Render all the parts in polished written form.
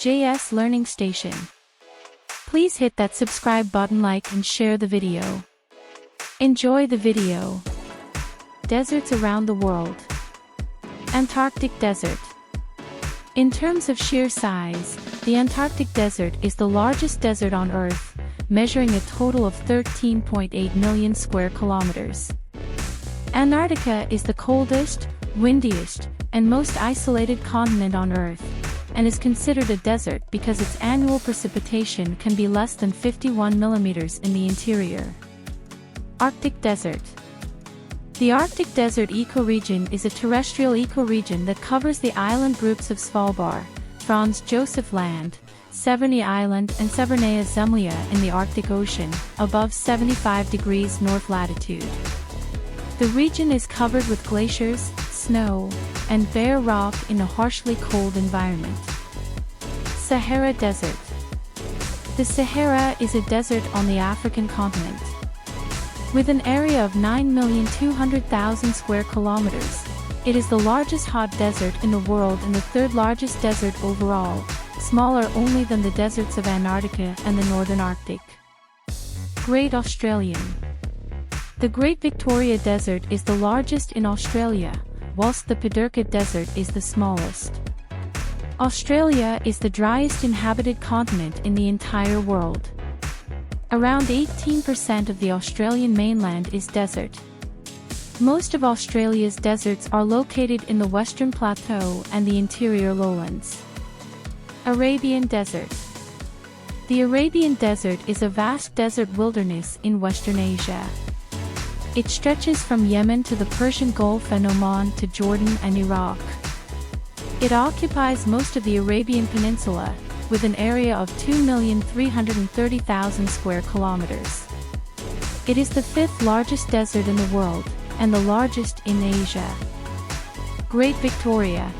JS Learning Station. Please hit that subscribe button, like and share the video. Enjoy the video. Deserts around the world. Antarctic Desert. In terms of sheer size, the Antarctic Desert is the largest desert on Earth, measuring a total of 13.8 million square kilometers. Antarctica is the coldest, windiest, and most isolated continent on Earth, and is considered a desert because its annual precipitation can be less than 51 millimeters in the interior. Arctic Desert. The Arctic Desert ecoregion is a terrestrial ecoregion that covers the island groups of Svalbard, Franz Josef Land, Severny Island and Severnaya Zemlya in the Arctic Ocean, above 75 degrees north latitude. The region is covered with glaciers, snow, and bare rock in a harshly cold environment. Sahara Desert. The Sahara is a desert on the African continent. With an area of 9,200,000 square kilometers, it is the largest hot desert in the world and the third largest desert overall, smaller only than the deserts of Antarctica and the Northern Arctic. Great Australian. The Great Victoria Desert is the largest in Australia, whilst the Patagonian Desert is the smallest. Australia is the driest inhabited continent in the entire world. Around 18% of the Australian mainland is desert. Most of Australia's deserts are located in the Western Plateau and the interior lowlands. Arabian Desert. The Arabian Desert is a vast desert wilderness in Western Asia. It stretches from Yemen to the Persian Gulf and Oman to Jordan and Iraq. It occupies most of the Arabian Peninsula, with an area of 2,330,000 square kilometers. It is the fifth largest desert in the world, and the largest in Asia. Great Victoria.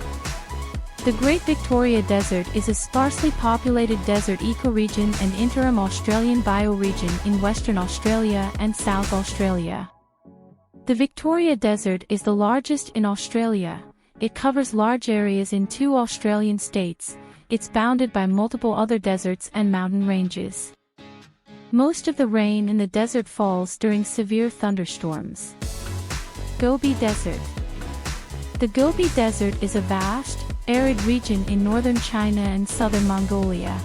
The Great Victoria Desert is a sparsely populated desert ecoregion and interim Australian bioregion in Western Australia and South Australia. The Victoria Desert is the largest in Australia. It covers large areas in 2 Australian states. It's bounded by multiple other deserts and mountain ranges. Most of the rain in the desert falls during severe thunderstorms. Gobi Desert. The Gobi Desert is a vast, arid region in northern China and southern Mongolia.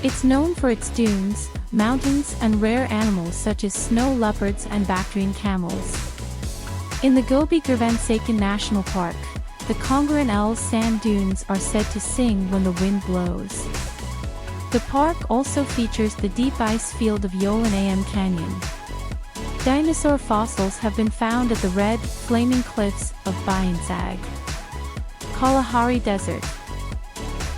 It's known for its dunes, mountains and rare animals such as snow leopards and Bactrian camels. In the Gobi Gurvansakan National Park, the Kongaran L sand dunes are said to sing when the wind blows. The park also features the deep ice field of Yolan Am Canyon. Dinosaur fossils have been found at the red, flaming cliffs of Bayan. Kalahari Desert.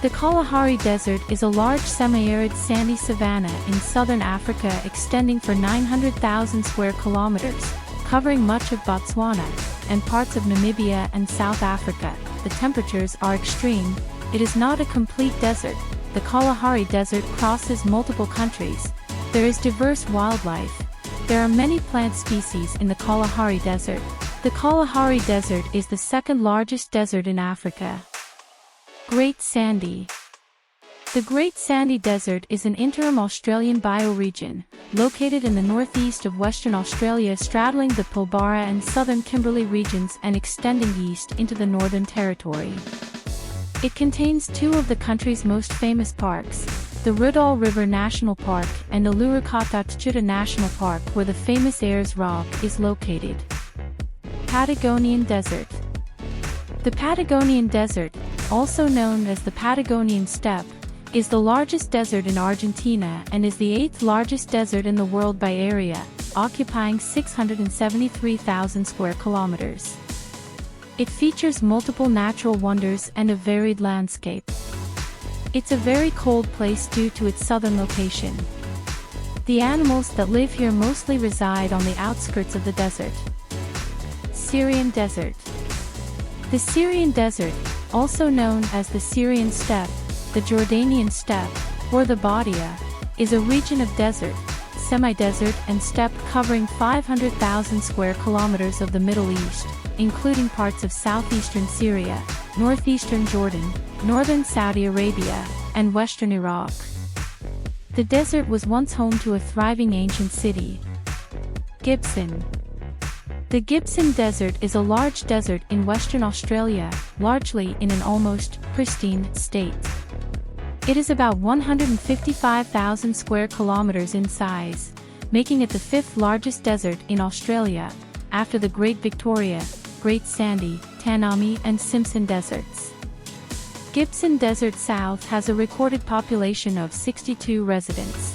The Kalahari Desert is a large semi-arid sandy savanna in southern Africa extending for 900,000 square kilometers, covering much of Botswana and parts of Namibia and South Africa. The temperatures are extreme. It is not a complete desert. The Kalahari Desert crosses multiple countries. There is diverse wildlife. There are many plant species in the Kalahari Desert. The Kalahari Desert is the second largest desert in Africa. Great Sandy. The Great Sandy Desert is an interim Australian bioregion, located in the northeast of Western Australia straddling the Pilbara and southern Kimberley regions and extending east into the Northern Territory. It contains 2 of the country's most famous parks, the Rudall River National Park and Uluru-Kata-Tjuta National Park, where the famous Ayers Rock is located. Patagonian Desert. The Patagonian Desert, also known as the Patagonian Steppe, is the largest desert in Argentina and is the 8th largest desert in the world by area, occupying 673,000 square kilometers. It features multiple natural wonders and a varied landscape. It's a very cold place due to its southern location. The animals that live here mostly reside on the outskirts of the desert. Syrian Desert. The Syrian Desert, also known as the Syrian Steppe, the Jordanian Steppe, or the Badia, is a region of desert, semi-desert and steppe covering 500,000 square kilometers of the Middle East, including parts of southeastern Syria, northeastern Jordan, northern Saudi Arabia, and western Iraq. The desert was once home to a thriving ancient city. Gibson. The Gibson Desert is a large desert in Western Australia, largely in an almost pristine state. It is about 155,000 square kilometers in size, making it the fifth largest desert in Australia, after the Great Victoria, Great Sandy, Tanami and Simpson Deserts. Gibson Desert South has a recorded population of 62 residents.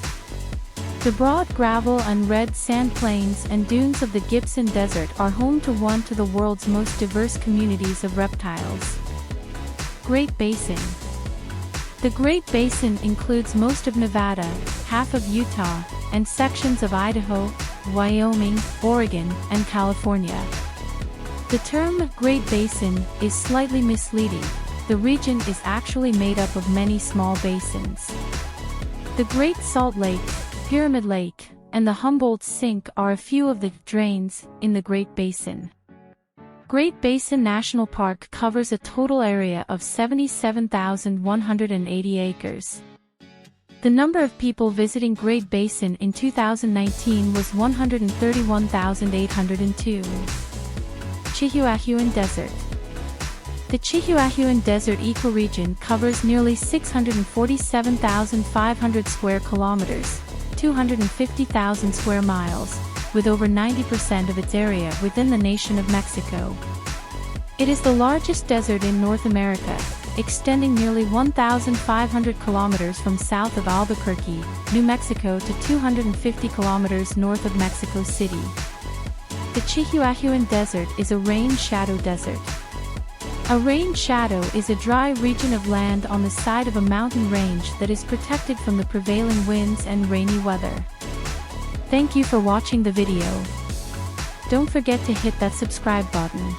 The broad gravel and red sand plains and dunes of the Gibson Desert are home to one of the world's most diverse communities of reptiles. Great Basin. The Great Basin includes most of Nevada, half of Utah, and sections of Idaho, Wyoming, Oregon, and California. The term Great Basin is slightly misleading. The region is actually made up of many small basins. The Great Salt Lake, Pyramid Lake, and the Humboldt Sink are a few of the drains in the Great Basin. Great Basin National Park covers a total area of 77,180 acres. The number of people visiting Great Basin in 2019 was 131,802. Chihuahuan Desert. The Chihuahuan Desert ecoregion covers nearly 647,500 square kilometers, 250,000 square miles, with over 90% of its area within the nation of Mexico. It is the largest desert in North America, extending nearly 1,500 kilometers from south of Albuquerque, New Mexico to 250 kilometers north of Mexico City. The Chihuahuan Desert is a rain shadow desert. A rain shadow is a dry region of land on the side of a mountain range that is protected from the prevailing winds and rainy weather. Thank you for watching the video. Don't forget to hit that subscribe button.